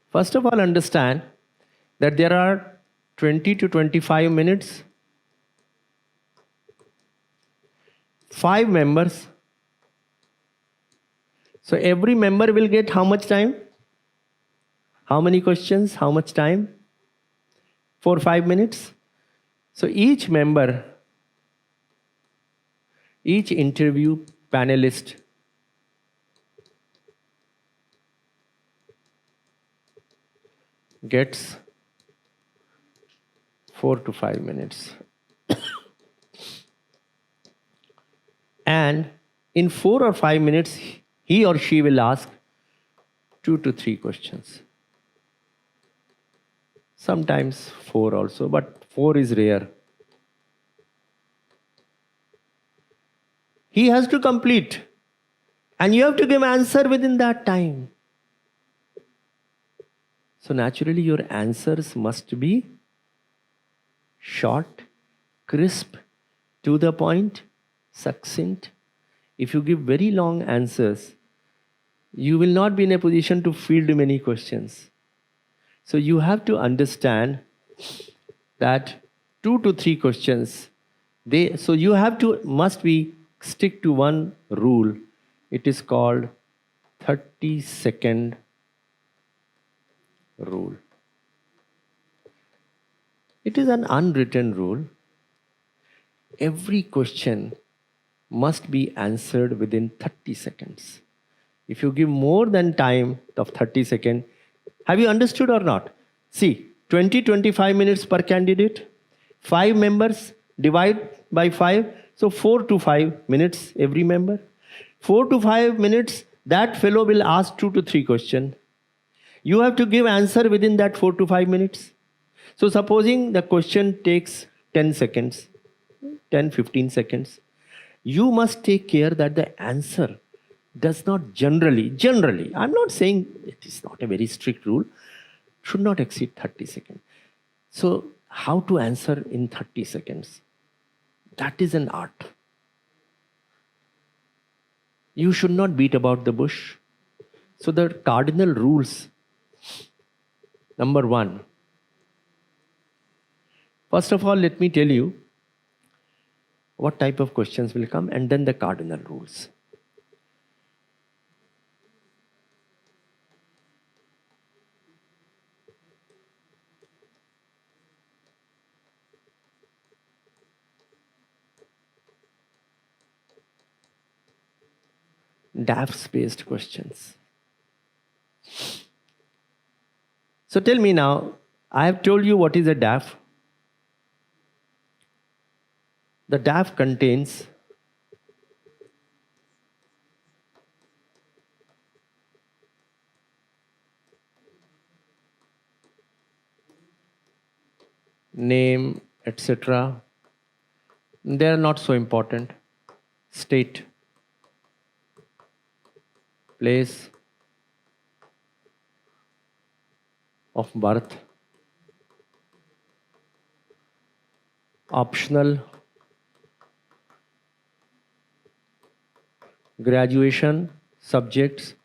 First of all, understand that there are 20 to 25 minutes, 5 members. So every member will get how much time? How many questions? How much time? 4 5 minutes. So each member, each interview panelist gets 4 to 5 minutes. And in 4 or 5 minutes, he or she will ask 2 to 3 questions. Sometimes 4 also, but 4 is rare. He has to complete, and you have to give answer within that time. So naturally, your answers must be short, crisp, to the point, succinct. If you give very long answers, you will not be in a position to field many questions. So you have to understand that 2 to 3 questions, so you have to stick to one rule. It is called 30-second rule. It is an unwritten rule. Every question must be answered within 30 seconds. If you give more than time of 30 seconds, have you understood or not? See, 20-25 minutes per candidate, 5 members, divide by 5, so 4 to 5 minutes every member. 4 to 5 minutes, that fellow will ask 2 to 3 questions. You have to give answer within that 4 to 5 minutes. So supposing the question takes 10 seconds, 10-15 seconds, you must take care that the answer does not generally, I'm not saying it is not a very strict rule, should not exceed 30 seconds. So how to answer in 30 seconds? That is an art. You should not beat about the bush. So the cardinal rules, number 1. First of all, let me tell you what type of questions will come, and then the cardinal rules. DAF based questions. So tell me now, I have told you what is a DAF. The DAF contains name, etc. They are not so important. State, place of birth, optional, graduation, subjects,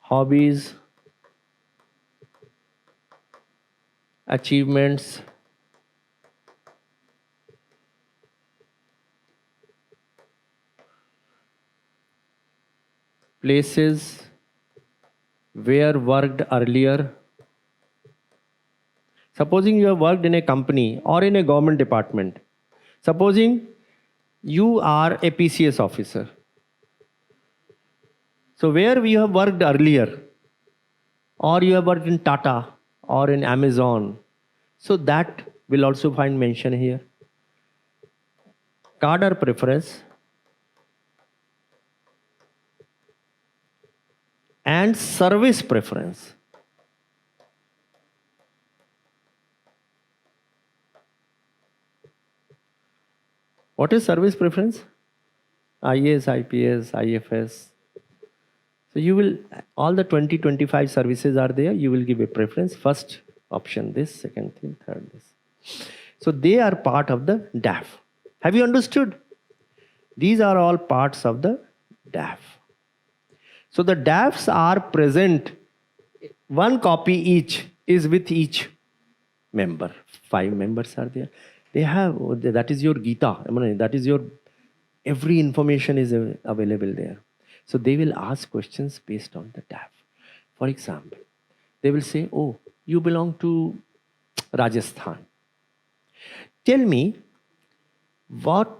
hobbies, achievements, places where worked earlier. Supposing you have worked in a company or in a government department. Supposing you are a PCS officer. So where you have worked earlier, or you have worked in Tata or in Amazon, so that will also find mention here. Cadre preference and service preference. What is service preference? IAS, IPS, IFS. So you will, all the 20-25 services are there, you will give a preference. First option this, second thing, third this. So they are part of the DAF. Have you understood? These are all parts of the DAF. So the DAFs are present, one copy each is with each member. 5 members are there. They have, that is your Gita. I mean, that is your, every information is available there. So they will ask questions based on the DAF. For example, they will say, oh, you belong to Rajasthan. Tell me, what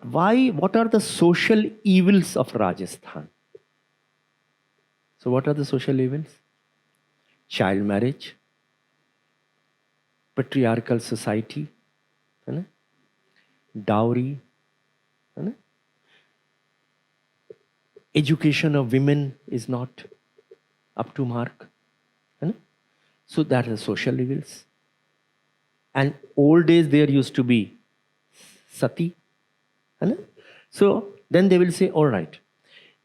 are the social evils of Rajasthan? So what are the social evils? Child marriage, patriarchal society, dowry, education of women is not up to mark. So that are social evils. And old days there used to be sati. So then they will say, all right,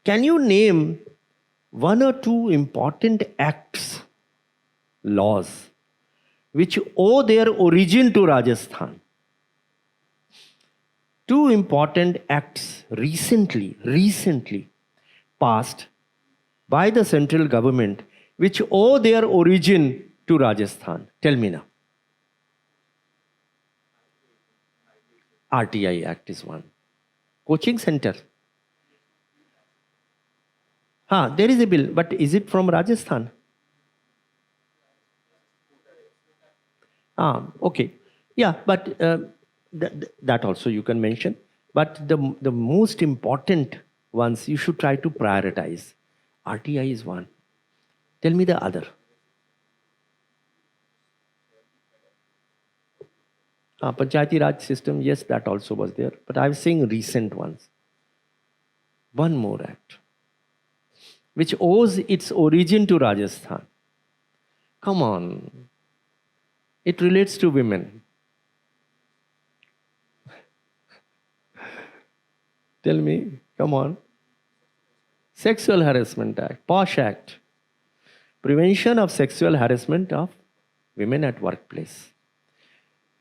can you name 1 or 2 important acts, laws, which owe their origin to Rajasthan? 2 important acts recently passed by the central government which owe their origin to Rajasthan. Tell me now. RTI Act is one. Coaching center. There is a bill, but is it from Rajasthan? Okay. Yeah, but that also you can mention. But the most important ones you should try to prioritize. RTI is one. Tell me the other. Panchayati Raj system, yes, that also was there. But I was saying recent ones. One more act, which owes its origin to Rajasthan. Come on. It relates to women. Tell me, come on. Sexual Harassment Act, POSH Act. Prevention of sexual harassment of women at workplace.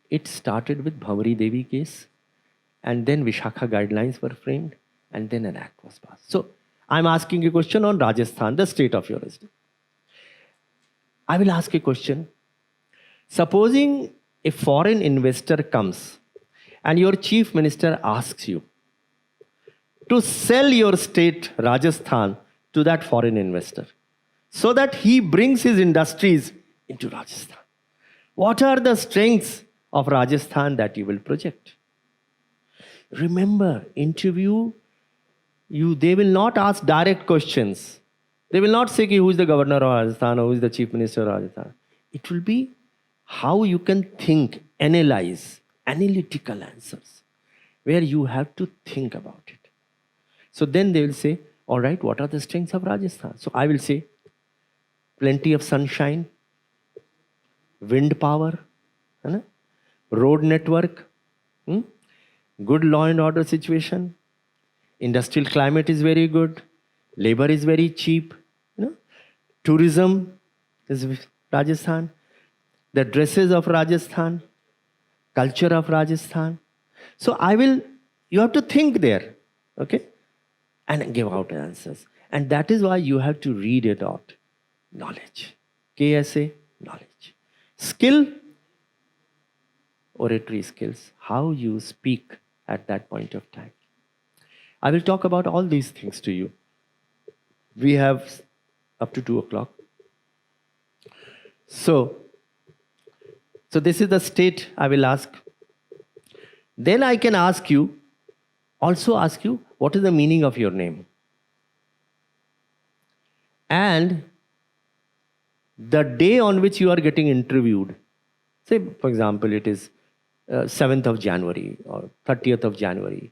It started with Bhavari Devi case, and then Vishakha guidelines were framed, and then an act was passed. So I'm asking a question on Rajasthan, the state of your state. I will ask a question. Supposing a foreign investor comes and your chief minister asks you to sell your state, Rajasthan, to that foreign investor so that he brings his industries into Rajasthan. What are the strengths of Rajasthan that you will project? Remember, interview, they will not ask direct questions. They will not say who is the governor of Rajasthan or who is the chief minister of Rajasthan. It will be how you can think, analyze, analytical answers, where you have to think about it. So then they will say, all right, what are the strengths of Rajasthan? So I will say, plenty of sunshine, wind power, road network, good law and order situation, industrial climate is very good, labor is very cheap, tourism is Rajasthan, the dresses of Rajasthan, culture of Rajasthan. So you have to think there, okay, and give out answers. And that is why you have to read it out. Knowledge, KSA, knowledge. Skill, oratory skills, how you speak at that point of time. I will talk about all these things to you. We have up to 2 o'clock. So this is the state I will ask. Then I can also ask you, what is the meaning of your name? And the day on which you are getting interviewed, say, for example, it is 7th of January or 30th of January.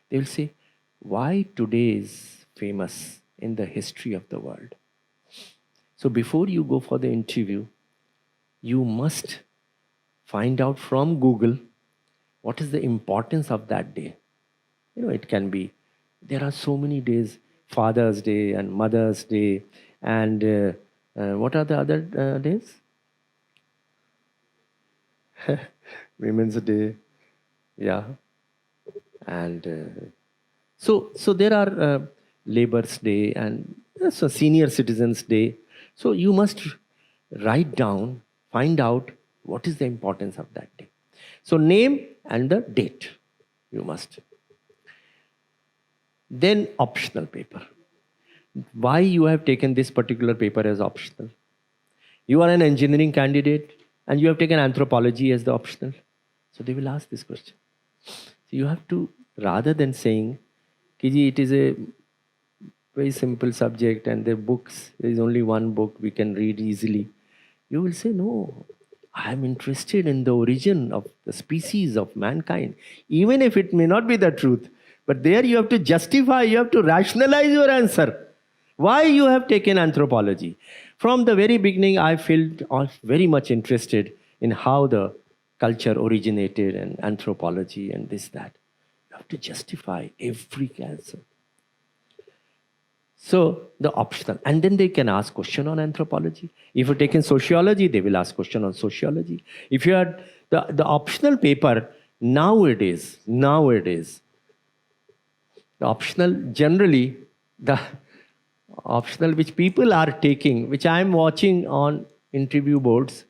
They will say, why today is famous in the history of the world? So before you go for the interview, you must find out from Google what is the importance of that day. It can be, there are so many days, Father's Day and Mother's Day, and what are the other days? Women's Day, yeah. And So there are Labor's Day and so Senior Citizens Day. So you must write down, find out what is the importance of that day. So name and the date you must. Then optional paper. Why you have taken this particular paper as optional? You are an engineering candidate and you have taken anthropology as the optional. So they will ask this question. So you have to, rather than saying, Kiji, it is a very simple subject and the books, there is only one book we can read easily. You will say, no, I am interested in the origin of the species of mankind, even if it may not be the truth. But there you have to justify, you have to rationalize your answer. Why you have taken anthropology? From the very beginning, I felt very much interested in how the culture originated and anthropology and this, that. You have to justify every answer. So the optional, and then they can ask question on anthropology. If you're taking sociology, they will ask question on sociology. If you had the optional paper, nowadays, the optional, generally, the optional which people are taking, which I am watching on interview boards,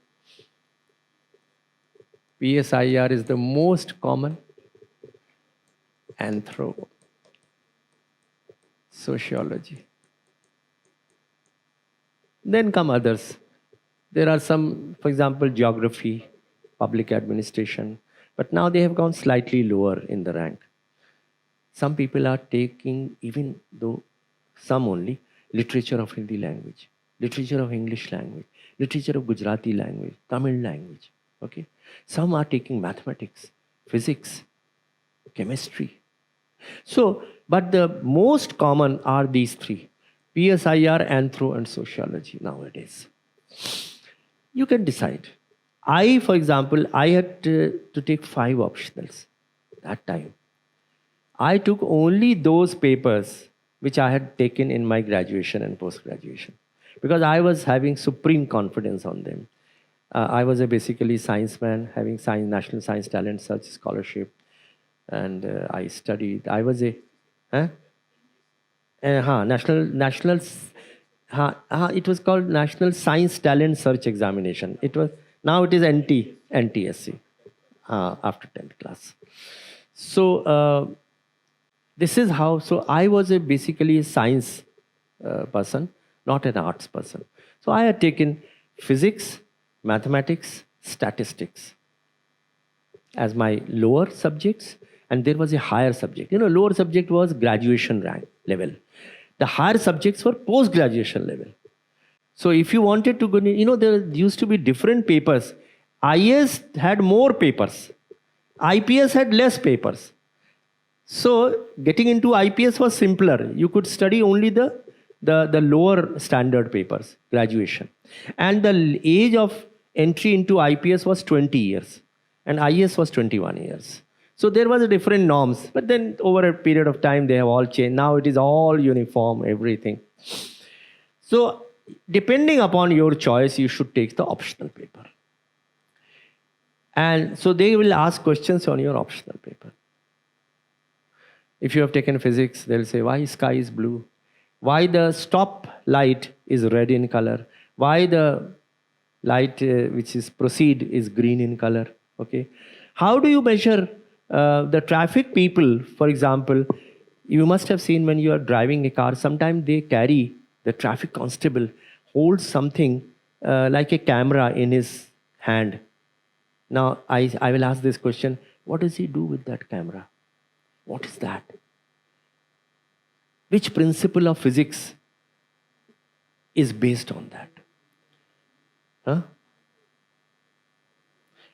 PSIR is the most common, anthro, sociology. Then come others. There are some, for example, geography, public administration, but now they have gone slightly lower in the rank. Some people are taking, even though some only, literature of Hindi language, literature of English language, literature of Gujarati language, Tamil language. Okay, some are taking mathematics, physics, chemistry. So, but the most common are these three: PSIR, Anthro, and Sociology nowadays. You can decide. For example, I had to take 5 optionals that time. I took only those papers which I had taken in my graduation and post-graduation because I was having supreme confidence on them. I was a basically science man, having National Science Talent Search Scholarship, and I studied. I was a it was called National Science Talent Search Examination. Now it is NTSC after 10th class. So this is how. So I was basically a science person, not an arts person. So I had taken physics, mathematics, statistics as my lower subjects, and there was a higher subject. Lower subject was graduation rank level. The higher subjects were post-graduation level. So if you wanted to go, there used to be different papers. IAS had more papers. IPS had less papers. So getting into IPS was simpler. You could study only the lower standard papers, graduation. And the age of entry into IPS was 20 years. And IAS was 21 years. So there was a different norms. But then over a period of time, they have all changed. Now it is all uniform, everything. So depending upon your choice, you should take the optional paper. And so they will ask questions on your optional paper. If you have taken physics, they'll say, why sky is blue? Why the stop light is red in color? Why the light which is proceed is green in color? Okay. How do you measure the traffic people? For example, you must have seen when you are driving a car, sometimes they carry, the traffic constable holds something like a camera in his hand. Now, I will ask this question, what does he do with that camera? What is that? Which principle of physics is based on that? Huh?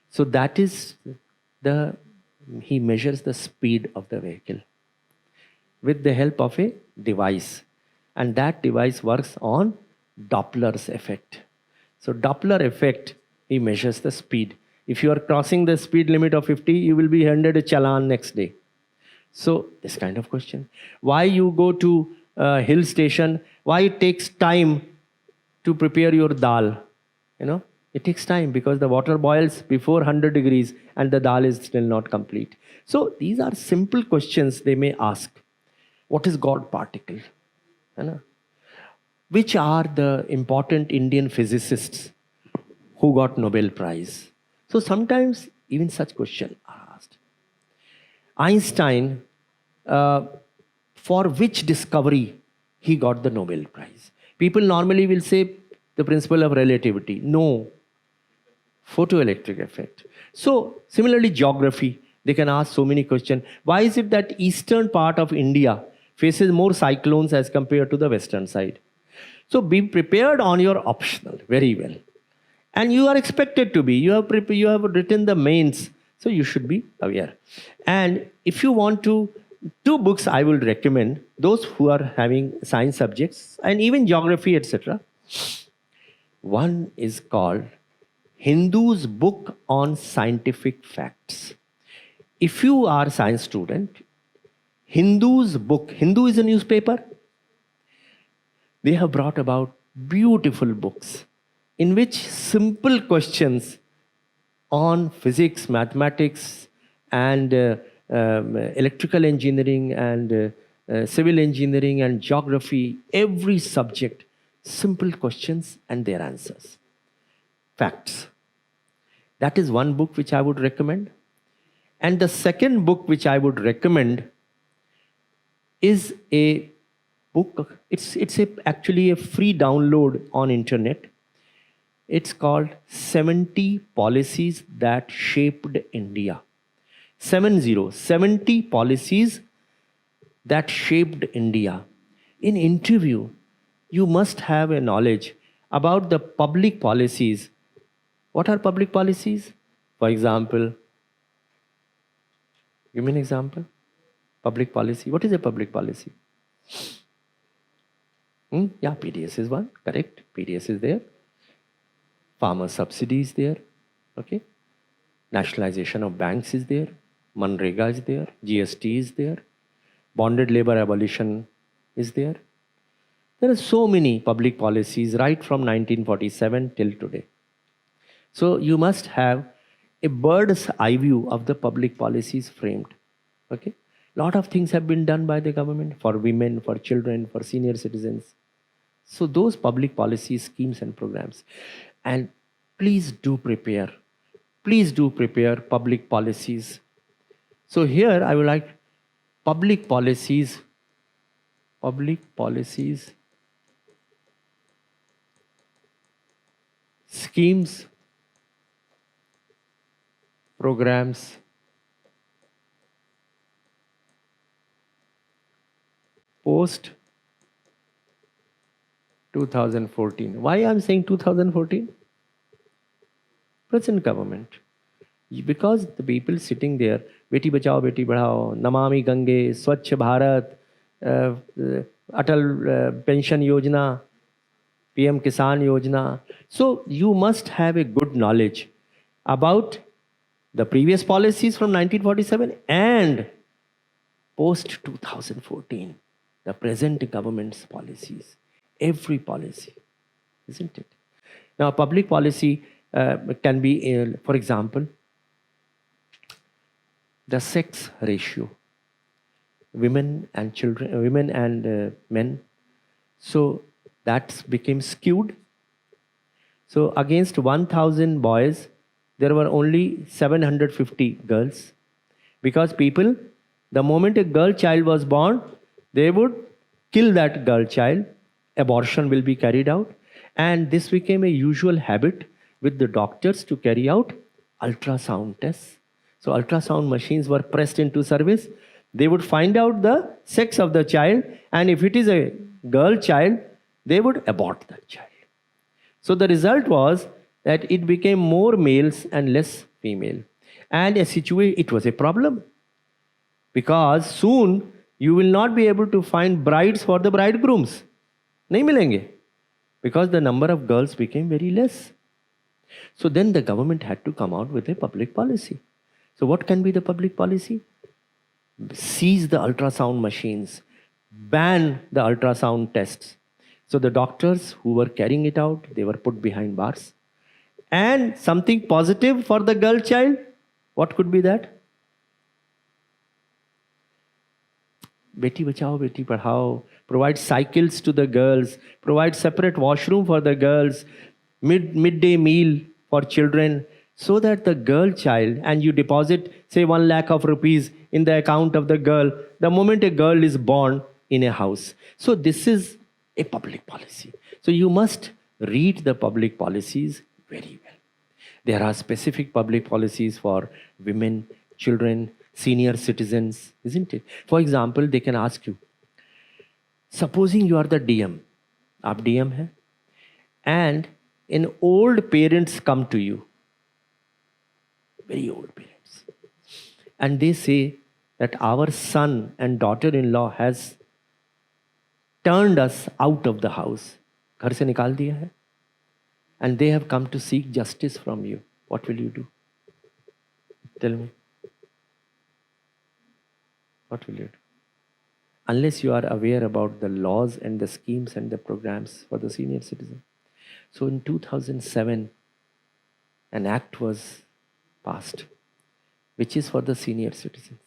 So that is he measures the speed of the vehicle with the help of a device. And that device works on Doppler's effect. So Doppler effect, he measures the speed. If you are crossing the speed limit of 50, you will be handed a challan next day. So this kind of question. Why you go to a hill station? Why it takes time to prepare your dal? It takes time because the water boils before 100 degrees and the dal is still not complete. So these are simple questions they may ask. What is God particle? है ना? Which are the important Indian physicists who got Nobel Prize? So sometimes even such questions are asked. Einstein, uh, for which discovery he got the Nobel Prize? People normally will say the principle of relativity. No, photoelectric effect. So similarly, geography, they can ask so many questions. Why is it that eastern part of India faces more cyclones as compared to the western side? So be prepared on your optional very well. And you are expected to be. You have written the mains, so you should be aware. And if you want to, two books I will recommend those who are having science subjects and even geography, etc. One is called Hindu's Book on Scientific Facts. If you are a science student, Hindu's book, Hindu is a newspaper, they have brought about beautiful books in which simple questions on physics, mathematics, and electrical engineering, and civil engineering, and geography, every subject, simple questions and their answers. Facts. That is one book which I would recommend. And the second book which I would recommend is a book. Actually a free download on internet. It's called 70 Policies That Shaped India. 70 policies that shaped India. In interview, you must have a knowledge about the public policies. What are public policies? For example, give me an example. Public policy. What is a public policy? Yeah, PDS is one. Correct. PDS is there. Farmer subsidy is there. Okay. Nationalization of banks is there. Manrega is there. GST is there. Bonded labor abolition is there. There are so many public policies right from 1947 till today. So you must have a bird's eye view of the public policies framed. Okay. Lot of things have been done by the government for women, for children, for senior citizens. So those public policy schemes and programs. And please do prepare. Please do prepare public policies. So here I would like public policies, schemes, programs, post 2014. Why I'm saying 2014? Present government. Because the people sitting there, Beti Bachao, Beti Badhao, Namami Gange, Swachh Bharat, Atal Pension Yojana, PM Kisan Yojana. So you must have a good knowledge about the previous policies from 1947 and post 2014, the present government's policies, every policy, isn't it? Now, public policy can be, for example, the sex ratio, women and children, women and men. So that became skewed. So against 1,000 boys, there were only 750 girls, because people, the moment a girl child was born, they would kill that girl child. Abortion will be carried out, and this became a usual habit with the doctors to carry out ultrasound tests. So ultrasound machines were pressed into service. They would find out the sex of the child, and if it is a girl child, they would abort that child. So the result was that it became more males and less female. And it was a problem, because soon you will not be able to find brides for the bridegrooms. Nahi milenge. Because the number of girls became very less. So then the government had to come out with a public policy. So what can be the public policy? Seize the ultrasound machines, ban the ultrasound tests. So the doctors who were carrying it out, they were put behind bars. And something positive for the girl child, what could be that? Beti Bachao, Beti Padhao, provide cycles to the girls, provide separate washroom for the girls, midday meal for children, so that the girl child, and you deposit, say, 1 lakh of rupees in the account of the girl, the moment a girl is born in a house. So this is a public policy. So you must read the public policies very well. There are specific public policies for women, children, senior citizens, isn't it? For example, they can ask you, supposing you are the DM, आप DM है, and an old parents come to you, very old parents, and they say that our son and daughter-in-law has turned us out of the house, घर से निकाल दिया है, and they have come to seek justice from you. What will you do? Tell me. What will you do? Unless you are aware about the laws and the schemes and the programs for the senior citizen. So in 2007, an act was passed, which is for the senior citizens,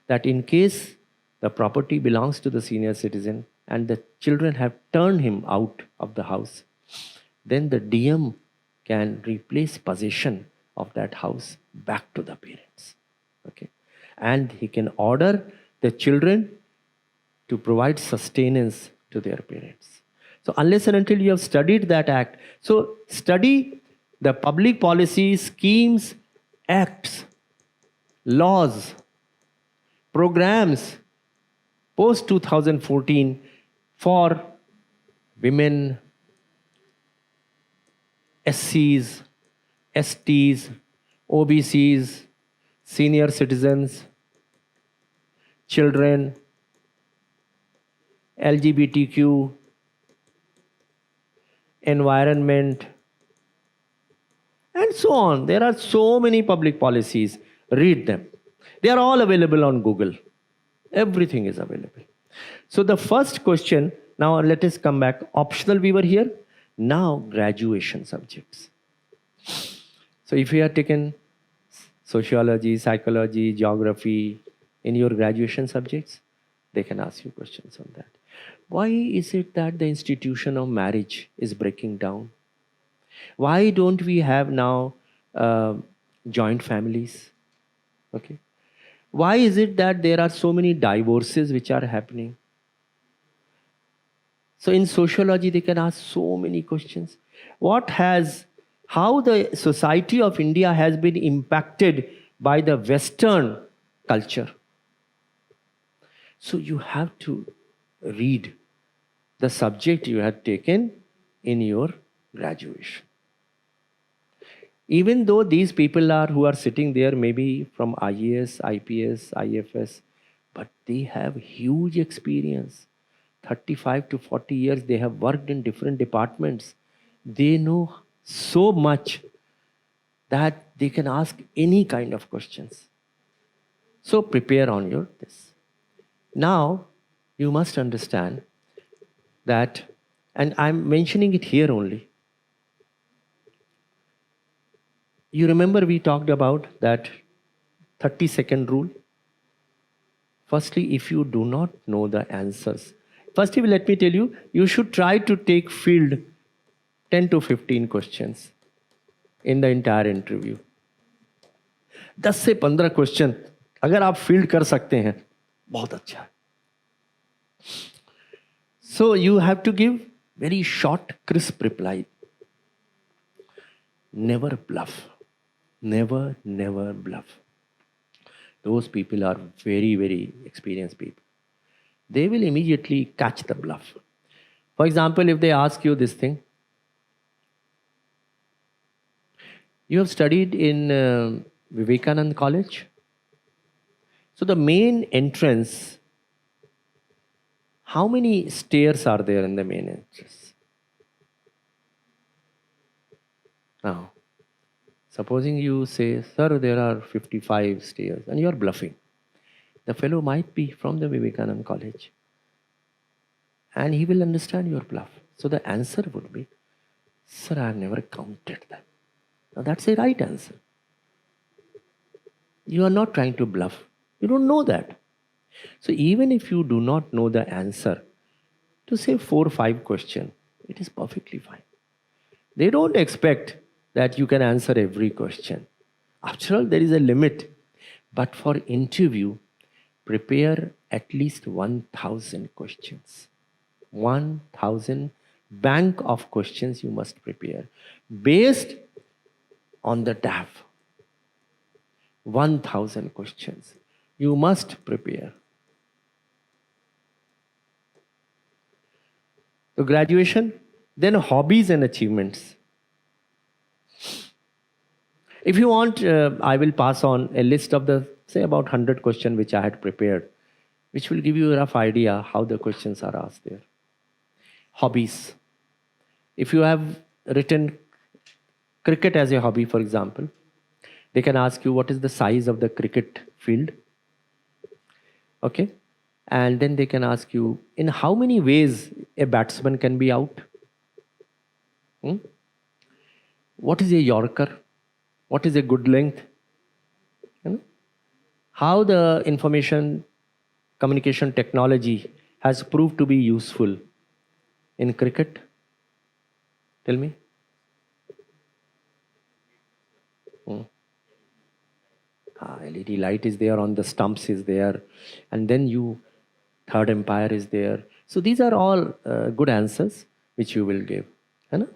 that in case the property belongs to the senior citizen and the children have turned him out of the house, then the DM can replace possession of that house back to the parents. Okay, and he can order the children to provide sustenance to their parents. So unless and until you have studied that act, so study the public policy, schemes, acts, laws, programs post 2014 for women, SCs, STs, OBCs, senior citizens, children, LGBTQ, environment, and so on. There are so many public policies. Read them. They are all available on Google. Everything is available. So the first question, now let us come back. Optional we were here. Now graduation subjects. So if you have taken sociology, psychology, geography in your graduation subjects, they can ask you questions on that. Why is it that the institution of marriage is breaking down? Why don't we have now joint families? Okay. Why is it that there are so many divorces which are happening? So in sociology, they can ask so many questions. How the society of India has been impacted by the Western culture. So you have to read the subject you had taken in your graduation. Even though these people who are sitting there maybe from IAS, IPS, IFS, but they have huge experience. 35 to 40 years they have worked in different departments. They know so much that they can ask any kind of questions. So prepare on your this. Now you must understand that, and I'm mentioning it here only. You remember we talked about that 30-second rule? Firstly, if you do not know the answers, firstly, let me tell you, you should try to take field 10 to 15 questions in the entire interview. 10 से 15 question अगर आप field कर सकते हैं बहुत अच्छा है. So you have to give very short, crisp reply. Never bluff. Never bluff. Those people are very, very experienced people. They will immediately catch the bluff. For example, if they ask you this thing, you have studied in Vivekananda College. So the main entrance, how many stairs are there in the main entrance? Now, supposing you say, sir, there are 55 stairs, and you are bluffing. The fellow might be from the Vivekananda College, and he will understand your bluff. So the answer would be, sir, I have never counted them. Now that's a right answer. You are not trying to bluff. You don't know that. So even if you do not know the answer to say 4 or 5 questions, it is perfectly fine. They don't expect that you can answer every question. After all, there is a limit. But for interview, prepare at least 1000 questions. 1000 bank of questions you must prepare based on the DAF. 1000 questions you must prepare. So graduation, then hobbies and achievements. If you want, I will pass on a list of the, say, about 100 questions which I had prepared, which will give you a rough idea how the questions are asked there. Hobbies. If you have written cricket as a hobby, for example, they can ask you what is the size of the cricket field. Okay. And then they can ask you in how many ways a batsman can be out. Hmm? What is a Yorker? What is a good length? You know? How the information communication technology has proved to be useful in cricket? Tell me. Hmm. LED light is there, on the stumps is there, and then you third empire is there. So these are all good answers which you will give. है ना?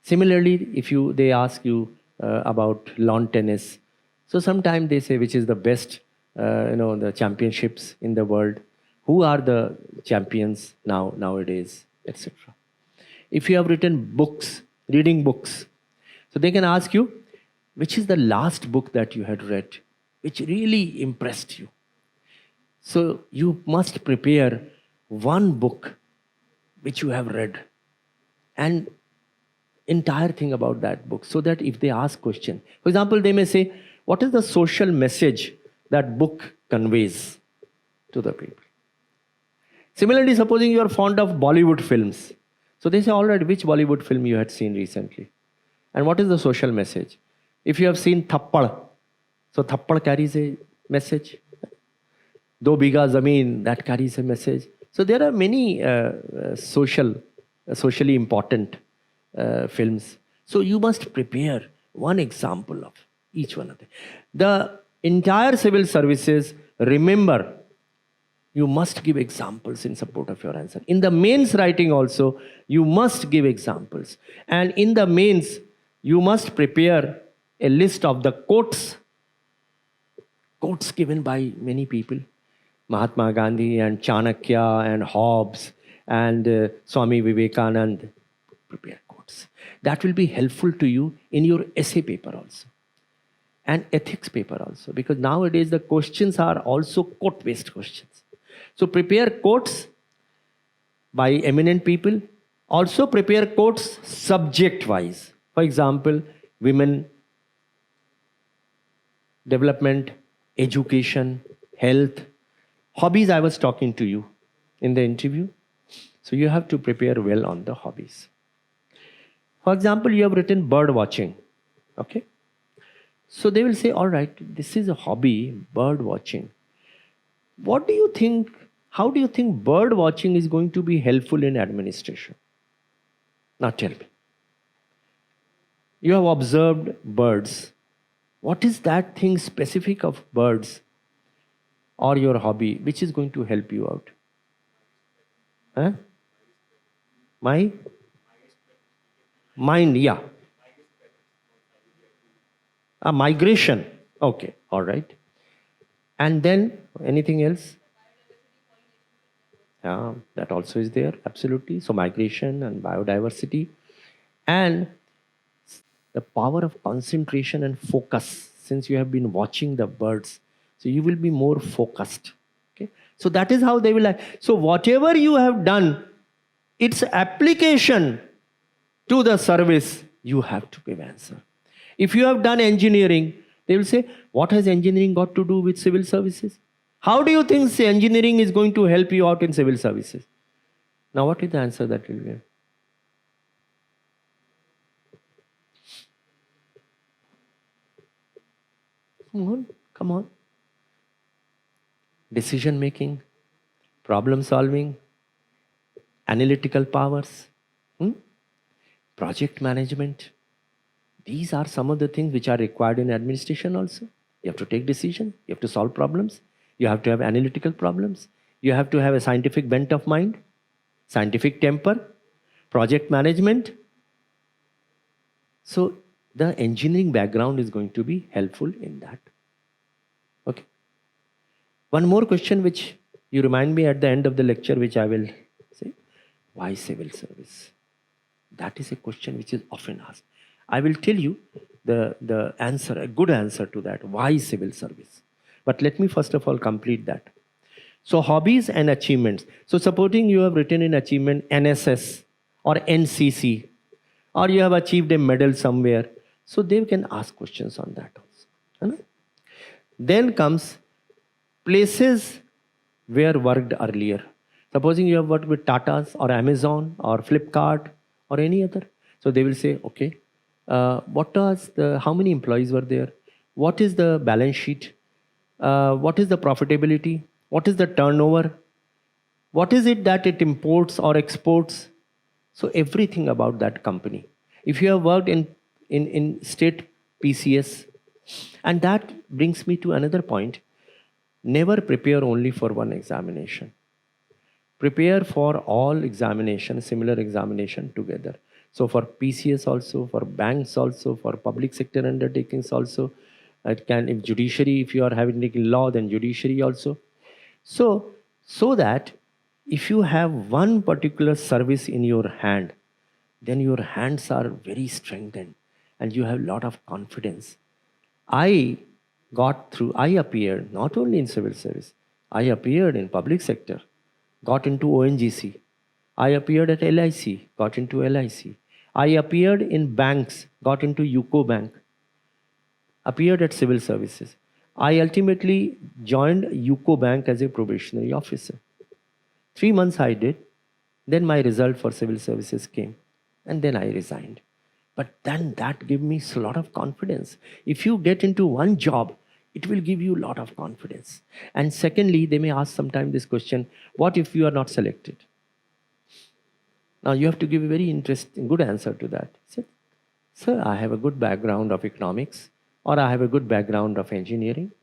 Similarly, if you they ask you about lawn tennis, so sometimes they say which is the best, the championships in the world, who are the champions nowadays, etc. If you have written books, reading books, so they can ask you which is the last book that you had read, which really impressed you. So you must prepare one book which you have read and entire thing about that book, so that if they ask question, for example, they may say, what is the social message that book conveys to the people? Similarly, supposing you are fond of Bollywood films, so they say, all right, which Bollywood film you had seen recently? And what is the social message? If you have seen Thappad, so Thappad carries a message. Do Biga Zameen, that carries a message. So there are many socially important films. So you must prepare one example of each one of them. The entire civil services, remember, you must give examples in support of your answer. In the mains writing also, you must give examples. And in the mains, you must prepare a list of the quotes given by many people. Mahatma Gandhi and Chanakya and Hobbes and Swami Vivekanand. Prepare quotes. That will be helpful to you in your essay paper also. And ethics paper also. Because nowadays the questions are also quote-based questions. So prepare quotes by eminent people. Also prepare quotes subject-wise. For example, women, development, education, health, hobbies. I was talking to you in the interview. So you have to prepare well on the hobbies. For example, you have written bird watching. Okay. So they will say, all right, this is a hobby, bird watching. What do you think? How do you think bird watching is going to be helpful in administration? Now tell me. You have observed birds. What is that thing specific of birds or your hobby which is going to help you out? Huh? My mind, yeah. A migration. Okay, all right. And then anything else? Yeah, that also is there, absolutely. So migration and biodiversity and the power of concentration and focus. Since you have been watching the birds, so you will be more focused. Okay, so that is how they will. So whatever you have done, its application to the service, you have to give answer. If you have done engineering, they will say, what has engineering got to do with civil services? How do you think engineering is going to help you out in civil services? Now, what is the answer that will give? Come on, come on. decision making, problem solving, analytical powers, hmm, project management. These are some of the things which are required in administration also. You have to take decision, you have to solve problems, you have to have analytical problems, you have to have a scientific bent of mind, scientific temper, project management. So the engineering background is going to be helpful in that. Okay. One more question which you remind me at the end of the lecture, which I will say. Why civil service? That is a question which is often asked. I will tell you the answer, a good answer to that. Why civil service? But let me first of all complete that. So hobbies and achievements. So supporting you have written in achievement NSS or NCC, or you have achieved a medal somewhere. So they can ask questions on that also. Then comes places where worked earlier. Supposing you have worked with Tata's or Amazon or Flipkart or any other. So they will say, okay, how many employees were there? What is the balance sheet? What is the profitability? What is the turnover? What is it that it imports or exports? So everything about that company. If you have worked in state PCS, and that brings me to another point. Never prepare only for one examination. Prepare for all examination, similar examination together. So for PCS also, for banks also, for public sector undertakings also, if judiciary, if you are having taken law, then judiciary also. So that if you have one particular service in your hand, then your hands are very strengthened and you have a lot of confidence. I appeared not only in civil service, I appeared in public sector, got into ONGC. I appeared at LIC, got into LIC. I appeared in banks, got into UCO Bank, appeared at civil services. I ultimately joined UCO Bank as a probationary officer. 3 months I did, then my result for civil services came, and then I resigned. But then that gave me a lot of confidence. If you get into one job, it will give you a lot of confidence. And secondly, they may ask sometimes this question, what if you are not selected? Now you have to give a very interesting, good answer to that. Say, sir, I have a good background of economics, or I have a good background of engineering.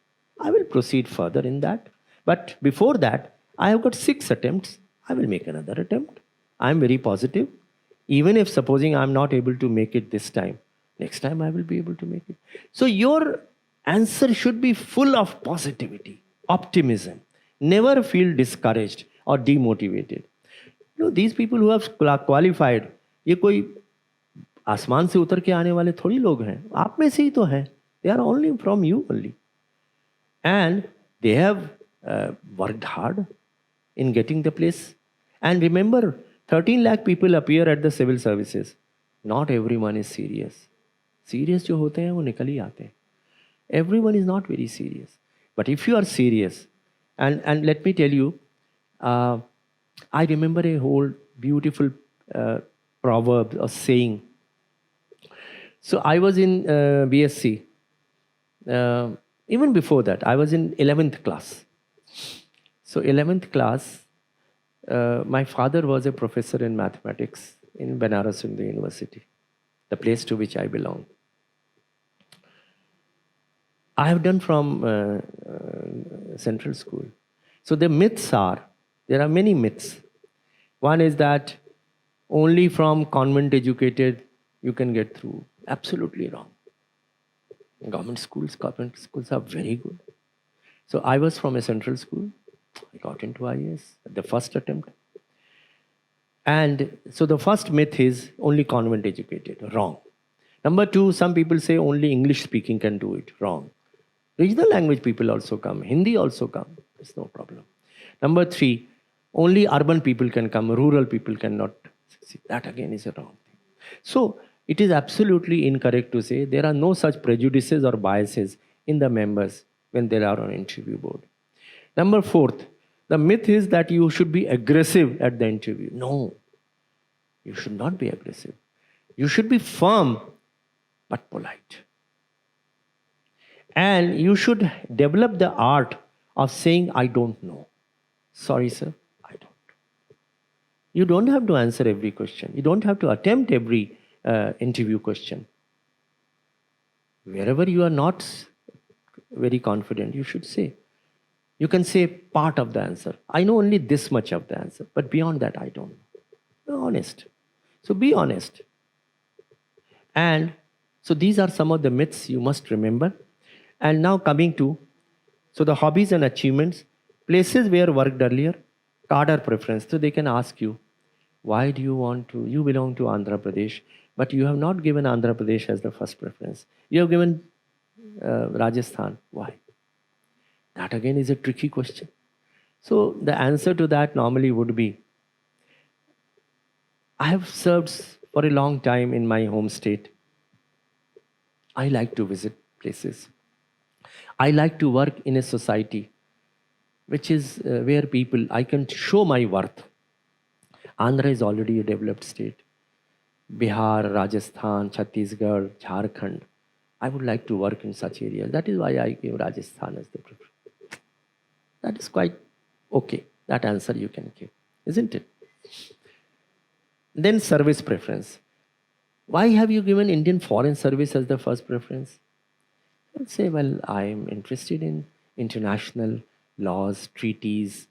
I will proceed further in that. But before that, I have got 6 attempts. I will make another attempt. I am very positive. Even if supposing I'm not able to make it this time, next time I will be able to make it. So your answer should be full of positivity, optimism. Never feel discouraged or demotivated. These people who have qualified, ये कोई आसमान से उतर के आने वाले थोड़ी लोग हैं, आप में से ही तो हैं. They are only from you only. And they have worked hard in getting the place. And remember, 13 lakh people appear at the civil services. Not everyone is serious. Serious जो होते हैं वो निकल ही आते हैं. Everyone is not very serious. But if you are serious, and let me tell you, I remember a whole beautiful proverb or saying. So I was in BSc. Even before that, I was in 11th class. So 11th class, my father was a professor in mathematics in Banaras Hindu University, the place to which I belong. I have done from central school. So the myths are, there are many myths. One is that only from convent educated you can get through. Absolutely wrong. Government schools are very good. So I was from a central school. I got into IAS at the first attempt. And so the first myth is only convent educated. Wrong. Number 2, some people say only English speaking can do it. Wrong. Regional language people also come. Hindi also come. It's no problem. Number 3, only urban people can come. Rural people cannot succeed. That again is a wrong thing. So it is absolutely incorrect to say there are no such prejudices or biases in the members when they are on interview board. Number 4th, the myth is that you should be aggressive at the interview. No, you should not be aggressive. You should be firm but polite. And you should develop the art of saying, I don't know. Sorry, sir, I don't. You don't have to answer every question. You don't have to attempt every interview question. Wherever you are not very confident, you should say. You can say part of the answer. I know only this much of the answer, but beyond that, I don't know. Be honest. So be honest. And so these are some of the myths you must remember. And now coming to, so the hobbies and achievements, places where worked earlier, cadre preference. So they can ask you, why do you want to, you belong to Andhra Pradesh, but you have not given Andhra Pradesh as the first preference. You have given Rajasthan. Why? That again is a tricky question. So the answer to that normally would be, I have served for a long time in my home state. I like to visit places. I like to work in a society which is where people, I can show my worth. Andhra is already a developed state. Bihar, Rajasthan, Chhattisgarh, Jharkhand. I would like to work in such areas. That is why I gave Rajasthan as the preference. That is quite okay. That answer you can give, isn't it? Then service preference. Why have you given Indian Foreign Service as the first preference? I'll say, well, I'm interested in international laws, treaties,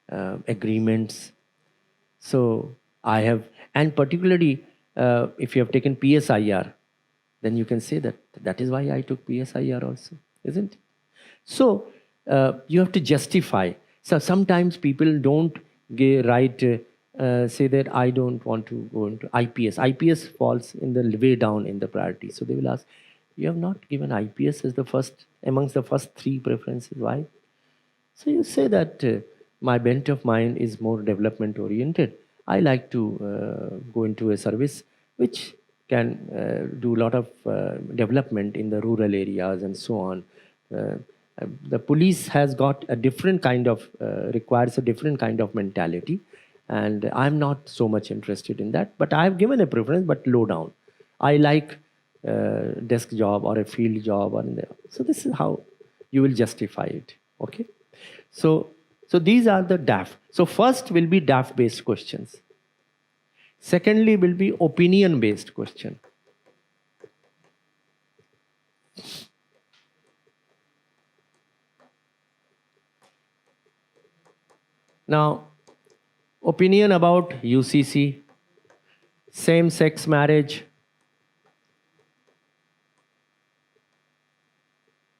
agreements. So I have, and particularly if you have taken PSIR, then you can say that that is why I took PSIR also, isn't it? So you have to justify. So sometimes people don't say that I don't want to go into IPS. IPS falls in the way down in the priority. So they will ask, you have not given IPS as the first amongst the first three preferences. Why? So you say that my bent of mind is more development oriented. I like to go into a service which can do a lot of development in the rural areas and so on. The police has got a different kind of, requires a different kind of mentality. And I'm not so much interested in that. But I have given a preference, but low down. I like desk job or a field job. So this is how you will justify it. Okay. So these are the DAF. So first will be DAF based questions. Secondly will be opinion based question. Now, opinion about UCC, same sex marriage,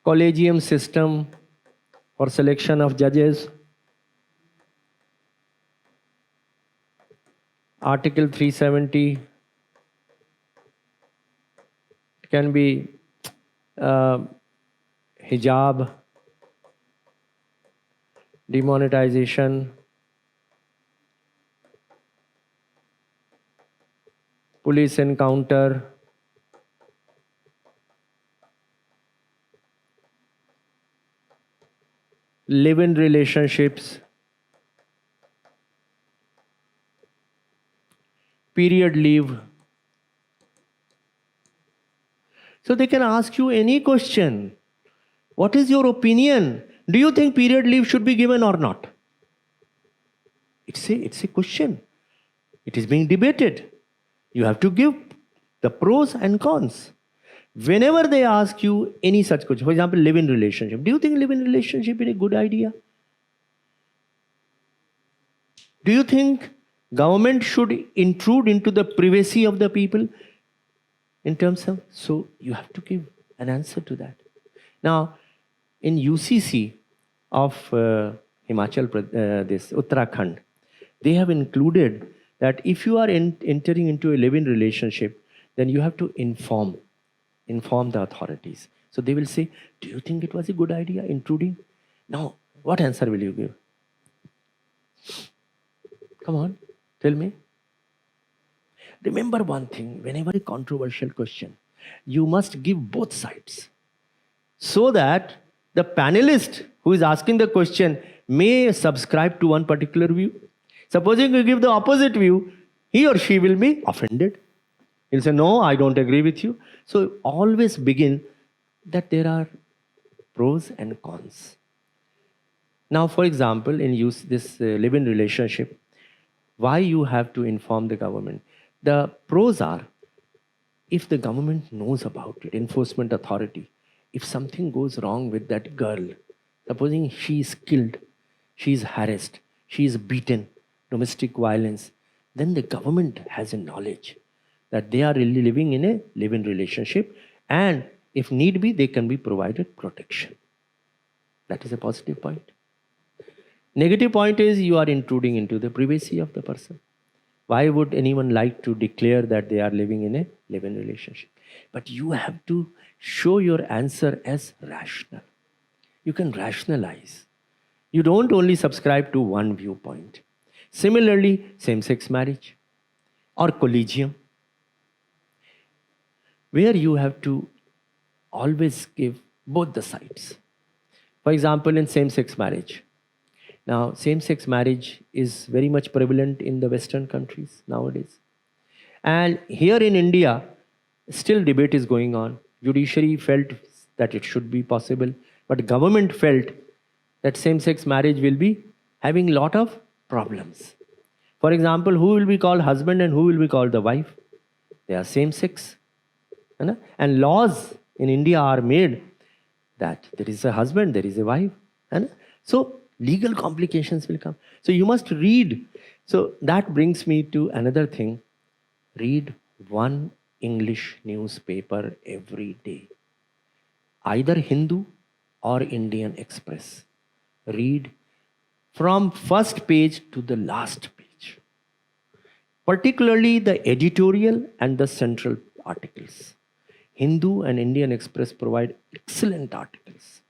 collegium system for selection of judges, Article 370, it can be hijab, demonetization, police encounter, live-in relationships, period leave. So they can ask you any question. What is your opinion? Do you think period leave should be given or not? It's a question. It is being debated. You have to give the pros and cons. Whenever they ask you any such question, for example, live-in relationship. Do you think live-in relationship is a good idea? Do you think government should intrude into the privacy of the people in terms of, so you have to give an answer to that. Now, in UCC of this Uttarakhand, they have included that if you are entering into a live-in relationship, then you have to inform the authorities. So they will say, do you think it was a good idea intruding? Now, what answer will you give? Come on, tell me. Remember one thing, whenever a controversial question, you must give both sides so that the panelist who is asking the question may subscribe to one particular view. Supposing you give the opposite view, he or she will be offended. He'll say, no, I don't agree with you. So always begin that there are pros and cons. Now, for example, in use this live-in relationship, why you have to inform the government? The pros are, if the government knows about it, enforcement authority, if something goes wrong with that girl, supposing she is killed, she is harassed, she is beaten, domestic violence, then the government has a knowledge that they are really living in a live-in relationship, and if need be, they can be provided protection. That is a positive point. Negative point is you are intruding into the privacy of the person. Why would anyone like to declare that they are living in a live-in relationship? But you have to show your answer as rational. You can rationalize. You don't only subscribe to one viewpoint. Similarly, same-sex marriage or collegium, where you have to always give both the sides. For example, in same-sex marriage. Now, same-sex marriage is very much prevalent in the Western countries nowadays. And here in India, still debate is going on. Judiciary felt that it should be possible, but government felt that same-sex marriage will be having lot of problems. For example, who will be called husband and who will be called the wife? They are same-sex. And laws in India are made that there is a husband, there is a wife. So legal complications will come. So you must read. So that brings me to another thing. Read one English newspaper every day, either Hindu or Indian Express. Read from first page to the last page, particularly the editorial and the central articles. Hindu and Indian Express provide excellent articles.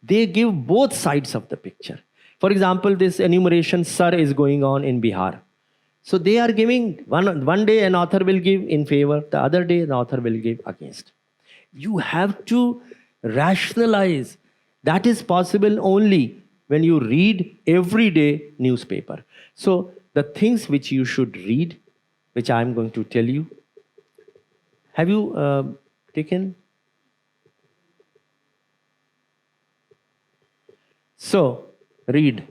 They give both sides of the picture. For example, this enumeration Sir is going on in Bihar. So they are giving, one day an author will give in favor, the other day the author will give against. You have to rationalize. That is possible only when you read everyday newspaper. So the things which you should read, which I am going to tell you. Have you taken? So read.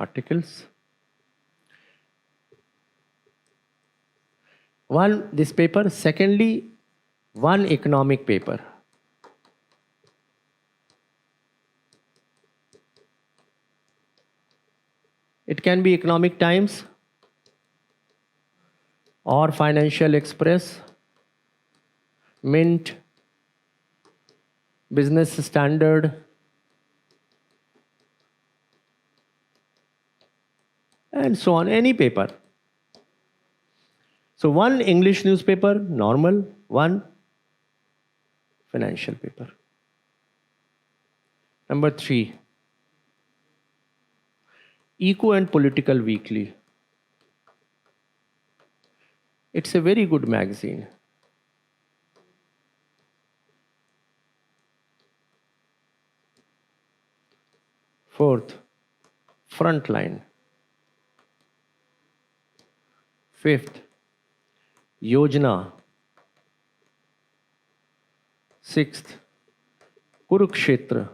Articles. One, this paper. Secondly, one economic paper. It can be Economic Times or Financial Express, Mint, Business Standard, and so on, any paper. So one English newspaper, normal, one financial paper. Number 3, Eco and Political Weekly. It's a very good magazine. Fourth, Frontline. Fifth, Yojana. Sixth, Kurukshetra.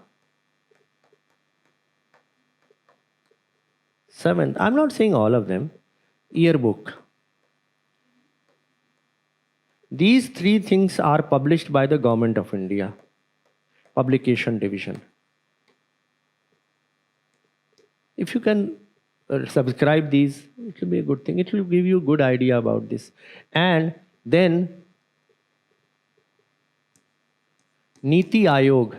Seventh, I'm not saying all of them, Yearbook. These 3 things are published by the Government of India, Publication Division. If you can subscribe these, it will be a good thing. It will give you a good idea about this. And then Niti Aayog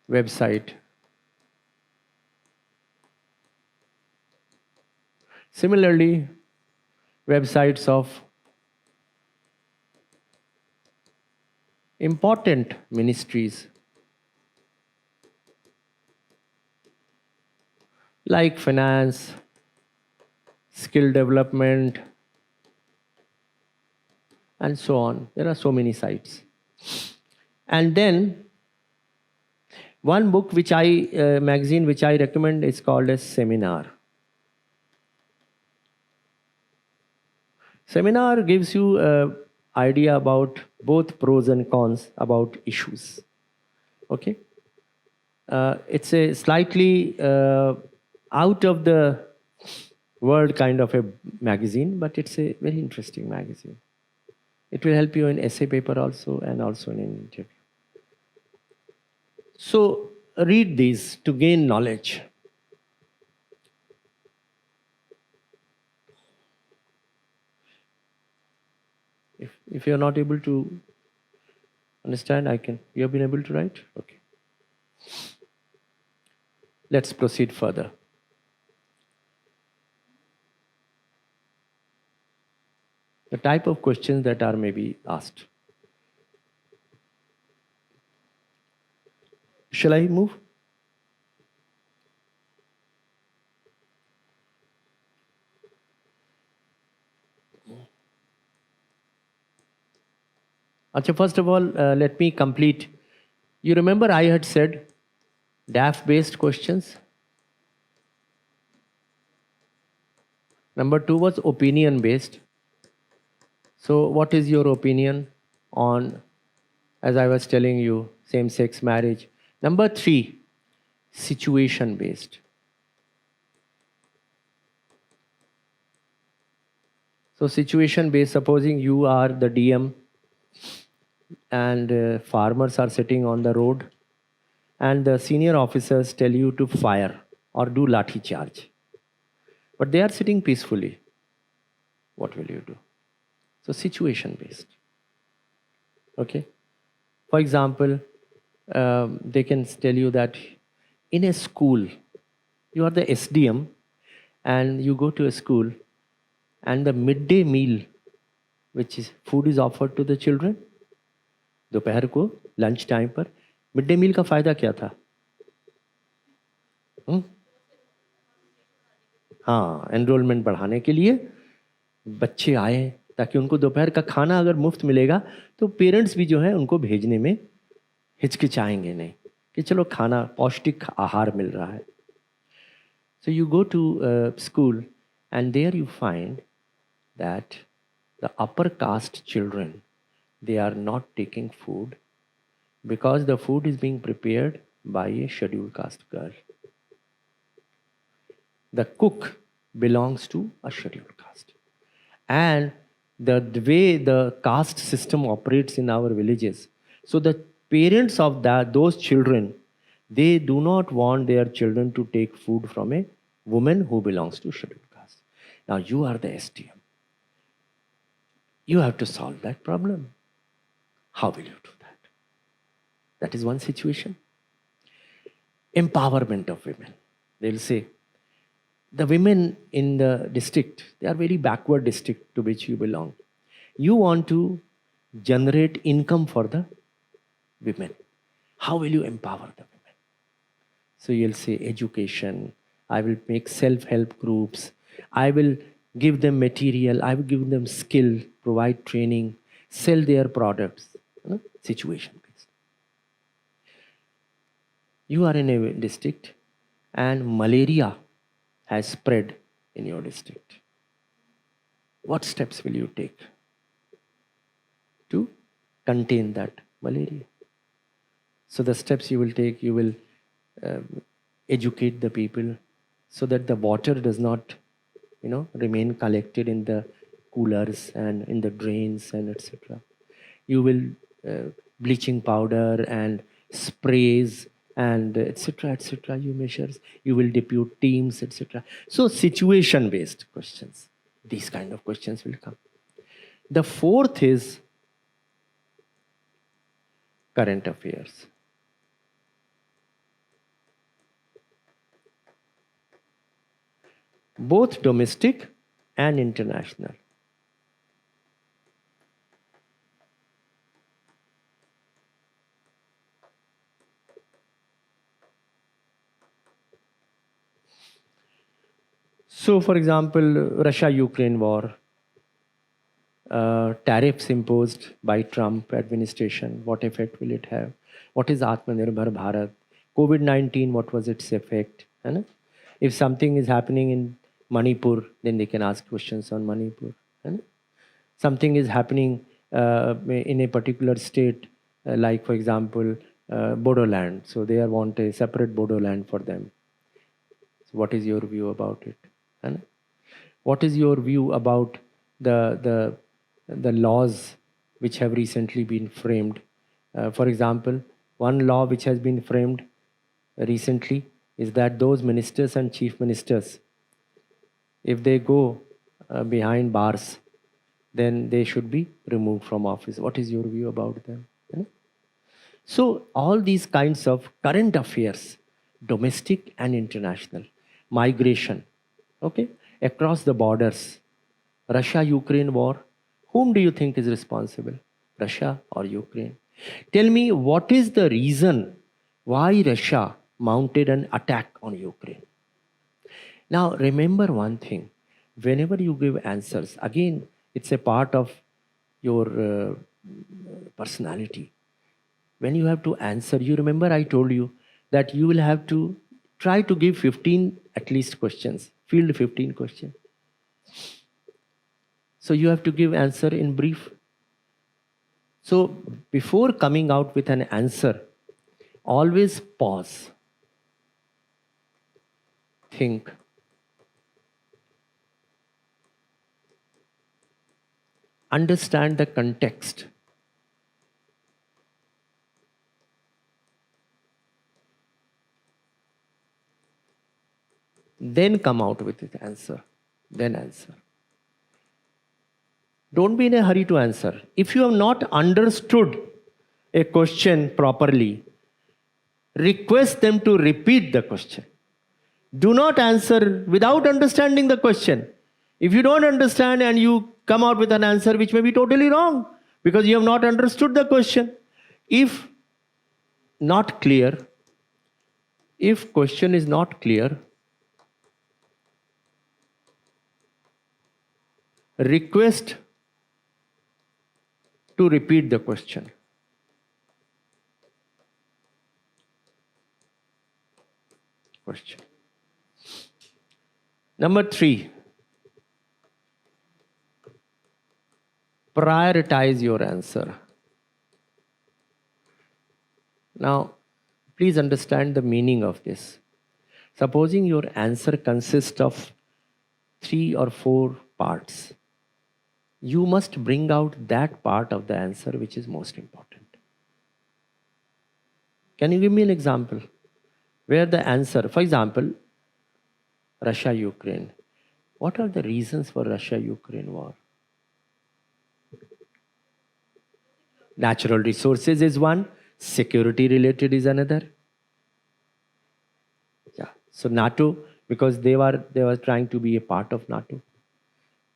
website. Similarly, websites of important ministries like finance, skill development, and so on. There are so many sites. And then one book which magazine which I recommend is called as Seminar. Seminar gives you an idea about both pros and cons about issues. Okay. It's a slightly out of the world kind of a magazine, but it's a very interesting magazine. It will help you in essay paper also and also in an interview. So read these to gain knowledge. If you're not able to understand, you have been able to write? Okay. Let's proceed further. The type of questions that are maybe asked. Shall I move? Achha, first of all, let me complete. You remember I had said DAF based questions. Number 2 was opinion based. So what is your opinion on, as I was telling you, same sex marriage? Number 3, situation based. So situation based, supposing you are the DM and farmers are sitting on the road and the senior officers tell you to fire or do lathi charge. But they are sitting peacefully. What will you do? So situation based. Okay. For example, they can tell you that in a school, you are the SDM and you go to a school and the midday meal, which is food is offered to the children, दोपहर को lunch time पर mid day meal का फायदा क्या था? हाँ, enrolment बढ़ाने के लिए बच्चे आए ताकि उनको दोपहर का खाना अगर मुफ्त मिलेगा तो पेरेंट्स भी जो है उनको भेजने में हिचकिचाएंगे नहीं कि चलो खाना पौष्टिक आहार मिल रहा है. So you go to school and there you find that the upper caste children, they are not taking food because the food is being prepared by a scheduled caste girl. The cook belongs to a scheduled caste. And the way the caste system operates in our villages, so the parents of those children, they do not want their children to take food from a woman who belongs to scheduled caste. Now you are the STM. You have to solve that problem. How will you do that? That is one situation. Empowerment of women. They'll say, the women in the district, they are very backward district to which you belong. You want to generate income for the women. How will you empower the women? So you'll say education, I will make self-help groups, I will give them material, I will give them skill, provide training, sell their products. Situation based. You are in a district and malaria has spread in your district. What steps will you take to contain that malaria? So the steps you will take, you will educate the people so that the water does not, remain collected in the coolers and in the drains and etc. You will bleaching powder and sprays and etc. You measures. You will depute teams, etc. So situation-based questions. These kind of questions will come. The fourth is current affairs. Both domestic and international. So, for example, Russia-Ukraine war. tariffs imposed by Trump administration, what effect will it have? What is Atmanirbhar Bharat? COVID-19, what was its effect? है ना? If something is happening in Manipur, then they can ask questions on Manipur. है ना? Something is happening in a particular state, like for example, Bodoland. So they want a separate Bodoland for them. So what is your view about it? है ना? What is your view about the laws which have recently been framed? For example, one law which has been framed recently is that those ministers and chief ministers, if they go behind bars, then they should be removed from office. What is your view about them? You know? So all these kinds of current affairs, domestic and international, migration, okay, across the borders, Russia-Ukraine war, whom do you think is responsible? Russia or Ukraine? Tell me, what is the reason why Russia mounted an attack on Ukraine? Now, remember one thing. Whenever you give answers, again, it's a part of your personality. When you have to answer, you remember I told you that you will have to try to give 15 at least questions, field 15 questions. So you have to give answer in brief. So before coming out with an answer, always pause. Think. Understand the context. Then come out with the answer. Then answer. Don't be in a hurry to answer. If you have not understood a question properly, request them to repeat the question. Do not answer without understanding the question. If you don't understand and you come out with an answer which may be totally wrong because you have not understood the question. If not clear, if question is not clear, request to repeat the question. Number 3, prioritize your answer. Now, please understand the meaning of this. Supposing your answer consists of 3 or 4 parts, you must bring out that part of the answer which is most important. Can you give me an example where the answer, for example, Russia-Ukraine. What are the reasons for Russia-Ukraine war? Natural resources is one, security related is another. Yeah. So NATO, because they were trying to be a part of NATO.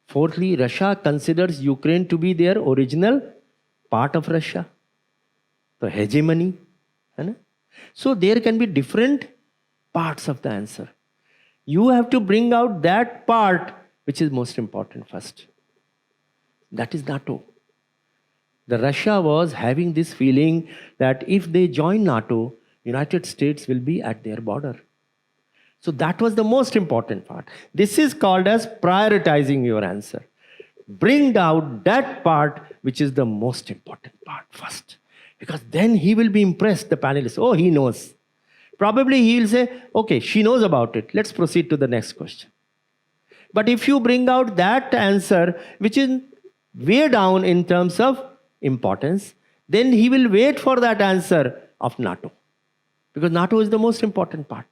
Fourthly, Russia considers Ukraine to be their original part of Russia. So hegemony. So there can be different parts of the answer. You have to bring out that part which is most important first. That is NATO. The Russia was having this feeling that if they join NATO, United States will be at their border. So that was the most important part. This is called as prioritizing your answer. Bring out that part which is the most important part first. Because then he will be impressed, the panelist. Oh, he knows. Probably he will say, okay, she knows about it. Let's proceed to the next question. But if you bring out that answer which is way down in terms of importance, then he will wait for that answer of NATO. Because NATO is the most important part.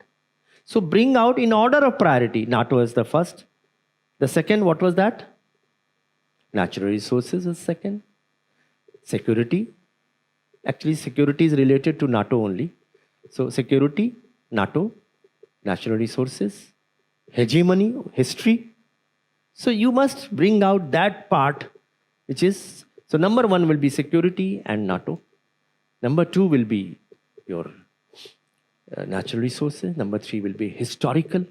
So bring out in order of priority. NATO is the first. The second, what was that? Natural resources is second. Security. Actually, security is related to NATO only. So security, NATO, natural resources, hegemony, history. So you must bring out that part which is, so number 1 will be security and NATO. Number 2 will be your natural resources. Number 3 will be historical.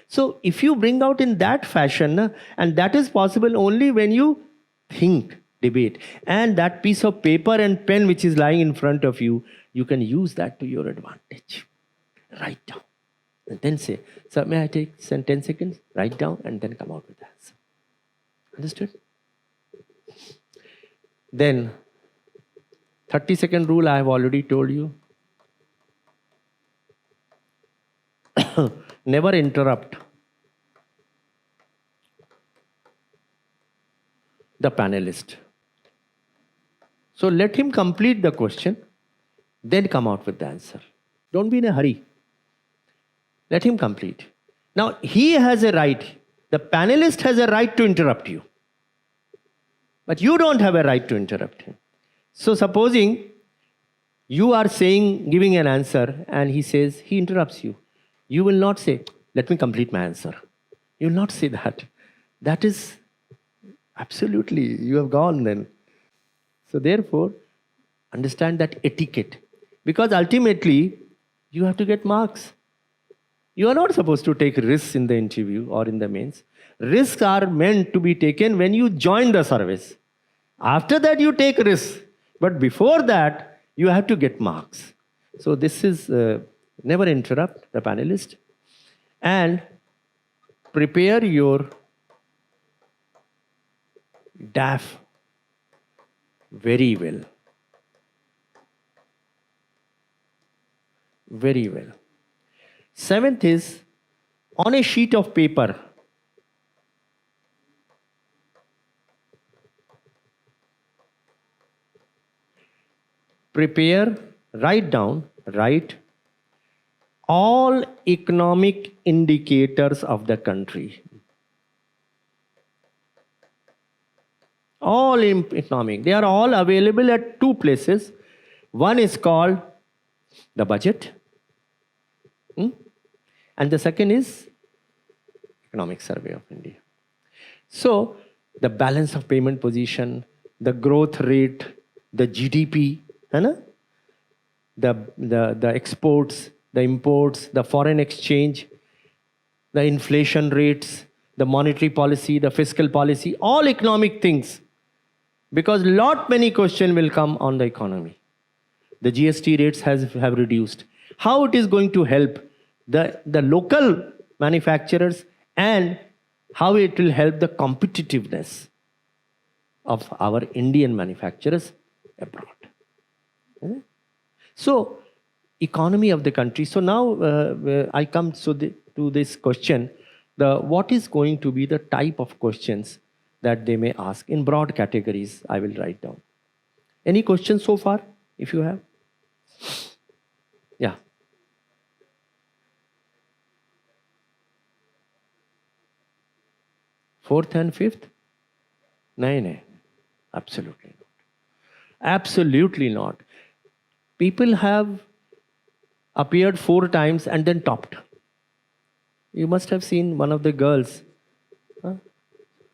So if you bring out in that fashion, and that is possible only when you think, debate. And that piece of paper and pen which is lying in front of you, you can use that to your advantage. Write down. And then say, sir, may I take 10 seconds? Write down and then come out with the answer. Understood? Then, 30-second rule I have already told you. Never interrupt the panelist. So let him complete the question, then come out with the answer. Don't be in a hurry. Let him complete. Now, he has a right, the panelist has a right to interrupt you. But you don't have a right to interrupt him. So supposing you are saying, giving an answer, and he says, he interrupts you. You will not say, let me complete my answer. You will not say that. That is absolutely, you have gone then. So therefore, understand that etiquette. Because ultimately, you have to get marks. You are not supposed to take risks in the interview or in the mains. Risks are meant to be taken when you join the service. After that, you take risks. But before that, you have to get marks. So this is, never interrupt the panelist. And prepare your DAF very well. Very well. Seventh is, on a sheet of paper, write all economic indicators of the country. All economic. They are all available at two places. One is called the budget. And the second is Economic Survey of India. So the balance of payment position, the growth rate, the GDP, the exports, the imports, the foreign exchange, the inflation rates, the monetary policy, the fiscal policy, all economic things. Because many questions will come on the economy. The GST rates have reduced. How it is going to help the local manufacturers, and how it will help the competitiveness of our Indian manufacturers abroad. So, economy of the country. So now I come to this question, what is going to be the type of questions that they may ask in broad categories. I will write down. Any questions so far, if you have? Yeah. Fourth and fifth? No. Absolutely not. Absolutely not. People have appeared 4 times and then topped. You must have seen one of the girls.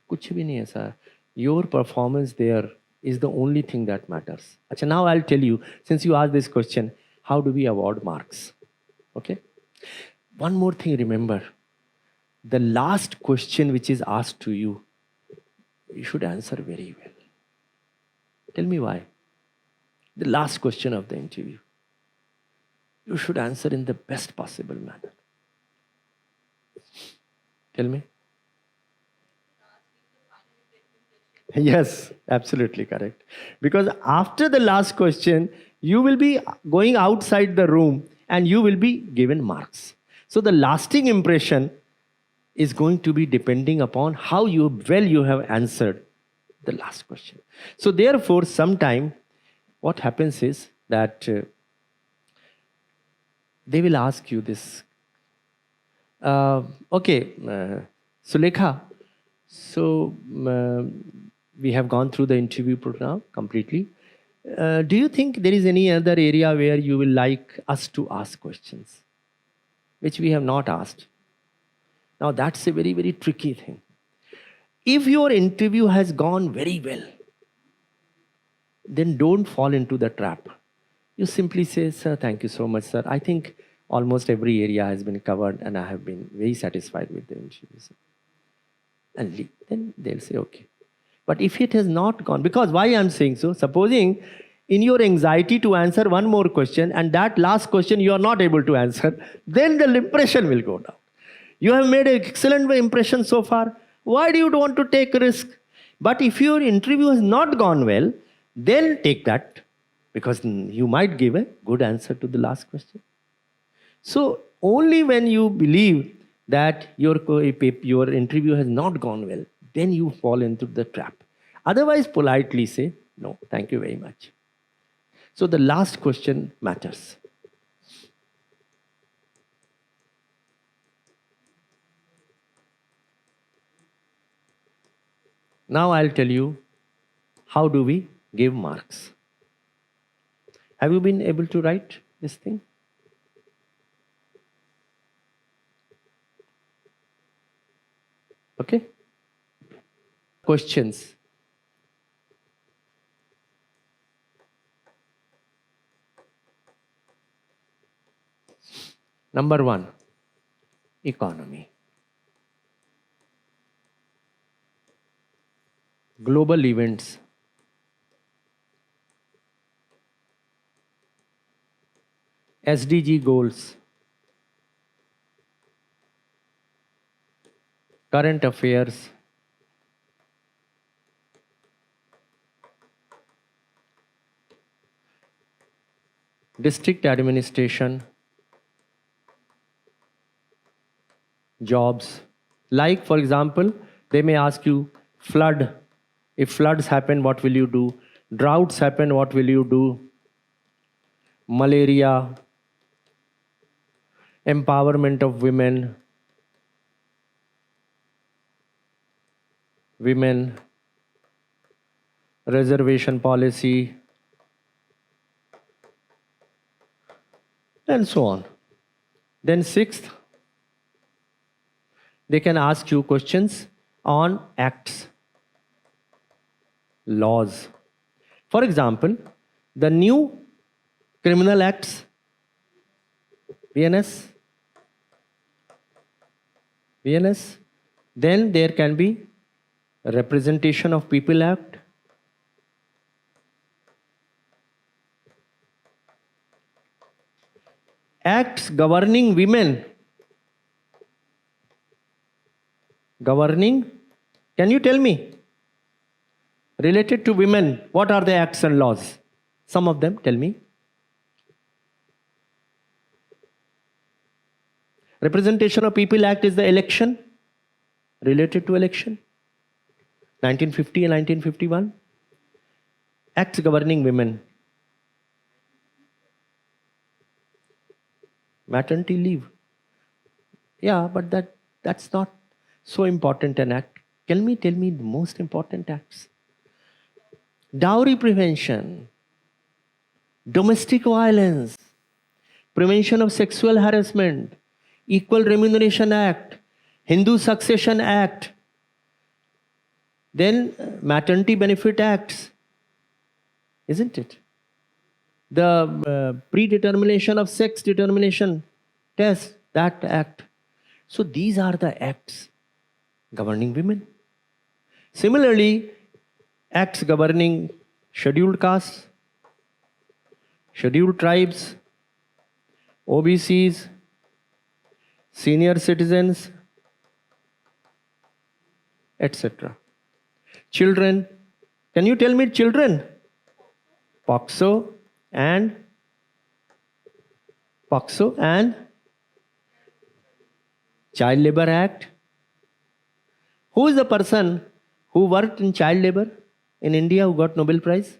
Kuch bhi nahi hai, sir. Your performance there is the only thing that matters. Achha, now I'll tell you, since you asked this question, how do we award marks? Okay. One more thing, remember. The last question which is asked to you, you should answer very well. Tell me why. The last question of the interview. You should answer in the best possible manner. Tell me. Yes, absolutely correct. Because after the last question, you will be going outside the room and you will be given marks. So the lasting impression is going to be depending upon how well you have answered the last question. So therefore, sometime what happens is that they will ask you this. Sulekha, so we have gone through the interview program completely. Do you think there is any other area where you will like us to ask questions, which we have not asked? Now that's a very, very tricky thing. If your interview has gone very well, then don't fall into the trap. You simply say, sir, thank you so much, sir. I think almost every area has been covered and I have been very satisfied with the interview. And then they'll say, okay. But if it has not gone, because why I'm saying so, supposing in your anxiety to answer one more question and that last question you are not able to answer, then the impression will go down. You have made an excellent impression so far. Why do you want to take risk? But if your interview has not gone well, then take that, because you might give a good answer to the last question. So only when you believe that your interview has not gone well, then you fall into the trap. Otherwise, politely say, no, thank you very much. So the last question matters. Now I'll tell you, how do we give marks? Have you been able to write this thing? Okay. Questions. Number 1, economy. Global events. SDG goals. Current affairs. District administration. Jobs. Like, for example, they may ask you, flood. If floods happen, what will you do? Droughts happen, what will you do? Malaria. Empowerment of women. Reservation policy, and so on. Then 6th, they can ask you questions on acts, laws. For example, the new criminal acts, BNS, then there can be Representation of People Act, acts governing women. Governing, can you tell me? Related to women, what are the acts and laws? Some of them, tell me. Representation of People Act is the election, related to election, 1950 and 1951. Acts governing women. Maternity leave. Yeah, but that's not so important an act. Tell me the most important acts. Dowry prevention, domestic violence, prevention of sexual harassment, Equal Remuneration Act, Hindu Succession Act, then Maternity Benefit Acts, isn't it? The predetermination of sex determination test, that act. So these are the acts governing women. Similarly, acts governing scheduled castes, scheduled tribes, OBCs, senior citizens, etc. Children, can you tell me children? POXO and Child Labor Act. Who is the person who worked in child labor in India who got Nobel Prize?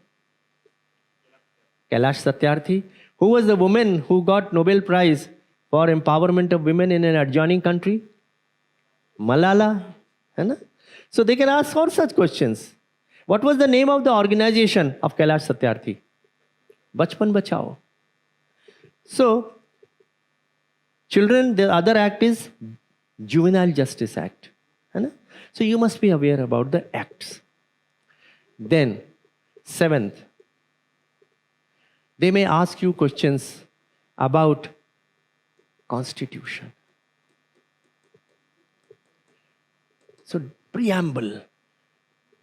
Kailash Satyarthi. Who was the woman who got Nobel Prize for empowerment of women in an adjoining country? Malala. So they can ask all such questions. What was the name of the organization of Kailash Satyarthi? Bachpan Bachao. So, children, the other act is Juvenile Justice Act. So you must be aware about the acts. Then, 7th, they may ask you questions about Constitution. So, preamble.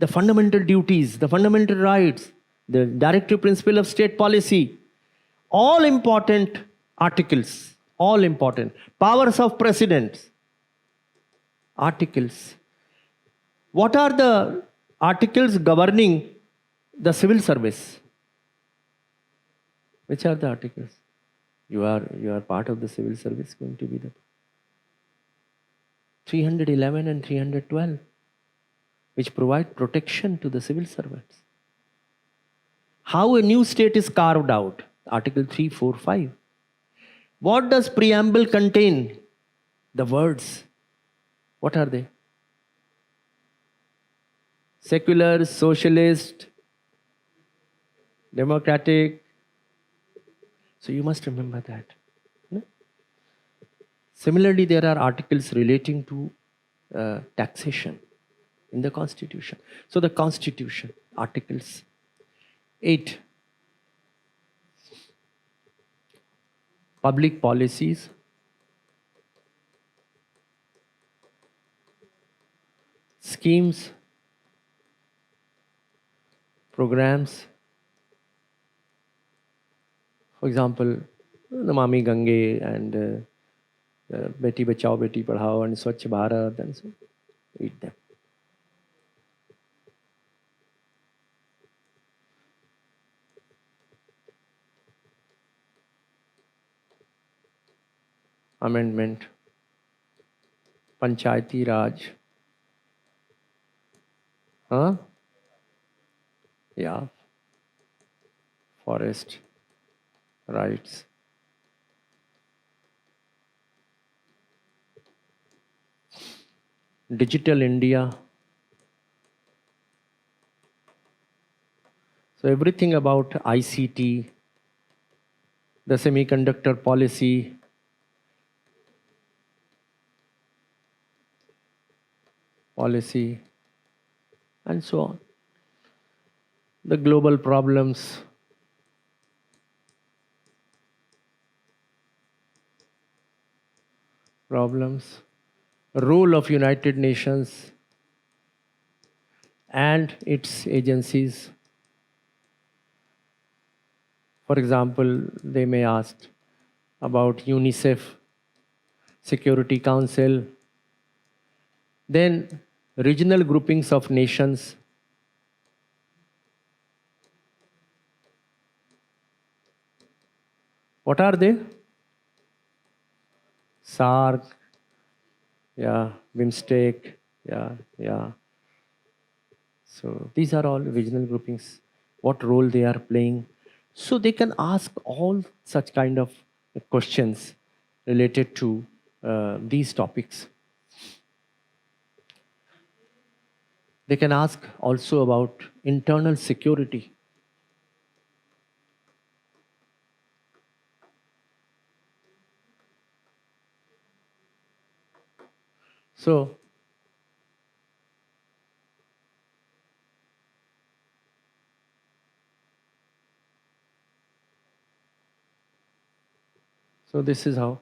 the fundamental duties, the fundamental rights, the directive principle of state policy, all important articles, all important. Powers of presidents, articles. What are the articles governing the civil service? Which are the articles? You are part of the civil service, going to be the 311 and 312, which provide protection to the civil servants. How a new state is carved out, Article 3, 4, 5. What does preamble contain? The words. What are they? Secular, socialist, democratic. So you must remember that. No? Similarly, there are articles relating to taxation in the Constitution. So the Constitution, Articles 8. Public policies. Schemes, programs. For example, Namami Gange and Beti Bachao, Beti Padhao and Swachh Bharat, and so read them. Amendment, Panchayati Raj. Huh? Yeah. Forest rights. Digital India. So everything about ICT, the semiconductor policy, and so on. The global problems, role of United Nations and its agencies. For example, they may ask about UNICEF, Security Council, then regional groupings of nations. What are they? SARC, yeah, BIMSTEC, yeah. So these are all regional groupings, what role they are playing. So they can ask all such kind of questions related to these topics. They can ask also about internal security. So this is how